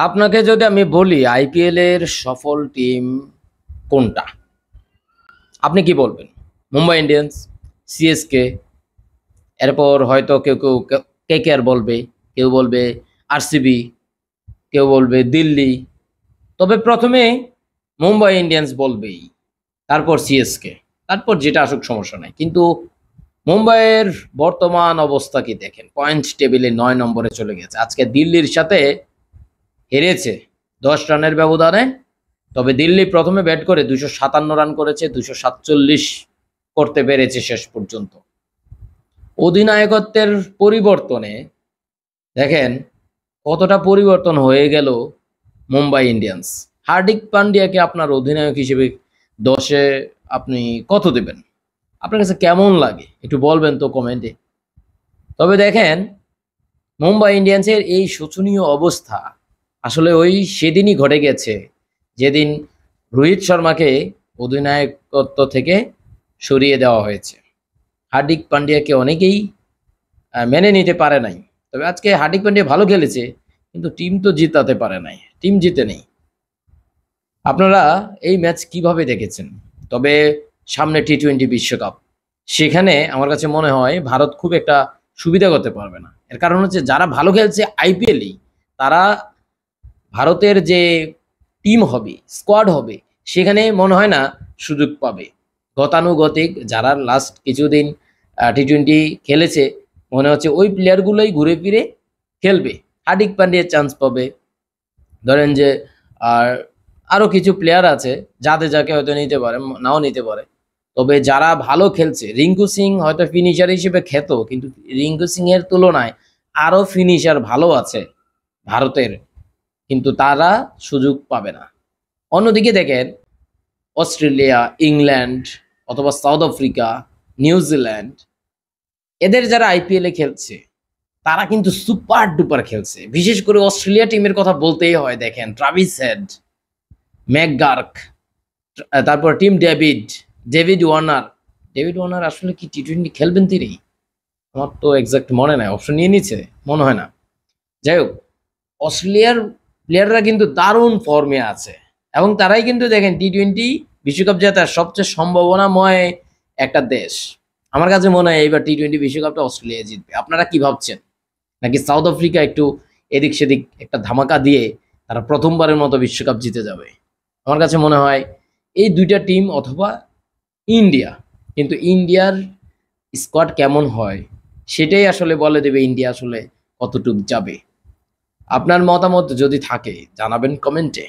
আপনাকে যদি আমি বলি আইপিএল এর সফল টিম কোনটা, আপনি কি বলবেন? মুম্বাই ইন্ডিয়ান্স, সিএসকে, এরপর হয়তো কেউ কেউ কেকেআর বলবে, কেউ বলবে আরসিবি, কেউ বলবে দিল্লি। তবে প্রথমে মুম্বাই ইন্ডিয়ান্স বলবেই, তারপর সিএসকে, তারপর যেটা আসুক সমস্যা নাই। কিন্তু মুম্বাইয়ের বর্তমান অবস্থা কি দেখেন, পয়েন্ট টেবিলে 9 নম্বরে চলে গেছে। আজকে দিল্লির সাথে হেরেছে 10 রানের ব্যবধানে। তবে দিল্লি প্রথমে ব্যাট করে 257 রান করেছে, 247 করতে পেরেছে শেষ পর্যন্ত। অধিনায়কত্বের পরিবর্তনে দেখেন কতটা পরিবর্তন হয়ে গেল মুম্বাই ইন্ডিয়ান্স। হার্দিক পান্ডিয়াকে আপনার অধিনায়ক হিসেবে 10-এ আপনি কত দেবেন? আপনার কাছে কেমন লাগে একটু বলবেন তো কমেন্টে। তবে দেখেন মুম্বাই ইন্ডিয়ান্সের এই শোচনীয় অবস্থা আসলে ওই সেদিনই ঘটে গেছে যেদিন রোহিত শর্মাকে অধিনায়কত্ব থেকে সরিয়ে দেওয়া হয়েছে। হার্দিক পান্ডিয়াকে অনেকেই মেনে নিতে পারে নাই। তবে আজকে হার্দিক পান্ডিয়া ভালো খেলেছে, কিন্তু টিম তো জিতাতে পারে নাই, টিম জিতে নেই। আপনারা এই ম্যাচ কিভাবে দেখেছেন? তবে সামনে টি-20 বিশ্বকাপ, সেখানে আমার কাছে মনে হয় ভারত খুব একটা সুবিধা করতে পারবে না। এর কারণ হচ্ছে যারা ভালো খেলছে আইপিএলেই, তারা ভারতের যে টিম হবে, স্কোয়াড হবে, সেখানে মনে হয় না সুযোগ পাবে। গতানুগতিক যারা লাস্ট কিছুদিন টি-20 খেলেছে, মনে হচ্ছে ওই প্লেয়ারগুলোই ঘুরে ফিরে খেলবে। হার্দিক পান্ডিয়া চান্স পাবে, ধরেন যে আর আরও কিছু প্লেয়ার আছে যাদের যাকে হয়তো নিতে পারে, নাও নিতে পারে। তবে যারা ভালো খেলছে, রিঙ্কু সিং হয়তো ফিনিশার হিসেবে খ্যাত, কিন্তু রিঙ্কু সিং এর তুলনায় আরও ফিনিশার ভালো আছে ভারতের, কিন্তু তারা সুযোগ পাবে না। অন্যদিকে দেখেন অস্ট্রেলিয়া, ইংল্যান্ড অথবা সাউথ আফ্রিকা, নিউজিল্যান্ড, এদের যারা আইপিএলে খেলছে তারা কিন্তু সুপার ডুপার খেলছে। বিশেষ করে অস্ট্রেলিয়া টিমের কথা বলতেই হয়। দেখেন ট্রাভিস হেড, ম্যাকগার্ক, তারপর Tim David Warner. David Warner আসলে কি টি-20 খেলবেন তিনি? আমার তো এক্সাক্ট মনে নাই, অপশন নিয়ে নিচ্ছে মনে হয় না। যাই হোক, অস্ট্রেলিয়ার প্লেয়াররা কিন্তু দারুণ ফর্মে আছে, এবং তারাই কিন্তু দেখেন টি-20 বিশ্বকাপ জেতার সবচেয়ে সম্ভাবনাময় একটা দেশ। আমার কাছে মনে হয় এইবার টি-20 বিশ্বকাপটা অস্ট্রেলিয়া জিতবে। আপনারা কি ভাবছেন? নাকি সাউথ আফ্রিকা একটু এদিক সেদিক একটা ধামাকা দিয়ে তারা প্রথমবারের মতো বিশ্বকাপ জিতে যাবে? আমার কাছে মনে হয় এই দুইটা টিম অথবা ইন্ডিয়া। কিন্তু ইন্ডিয়ার স্কোয়াড কেমন হয় সেটাই আসলে বলে দেবে ইন্ডিয়া আসলে কতটুক যাবে। আপনার মতামত যদি থাকে জানাবেন কমেন্টে।